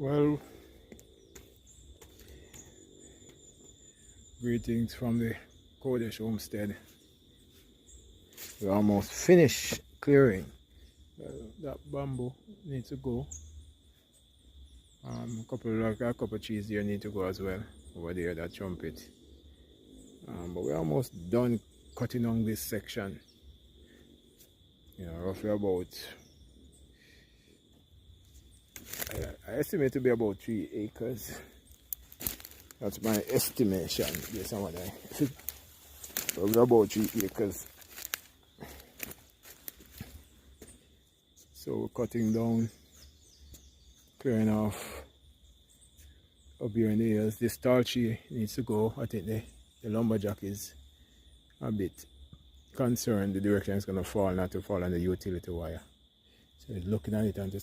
Well, greetings from the Kodesh homestead. We're almost finished clearing. That bamboo needs to go. A couple trees here need to go as well. Over there, that trumpet. But we're almost done cutting on this section. Roughly about, I estimate to be about 3 acres. That's my estimation based on what probably about 3 acres. So we're cutting down, clearing off up here in the hills. This tall tree needs to go. I think the lumberjack is a bit concerned the direction it's going to fall, not to fall on the utility wire. So he's looking at it and just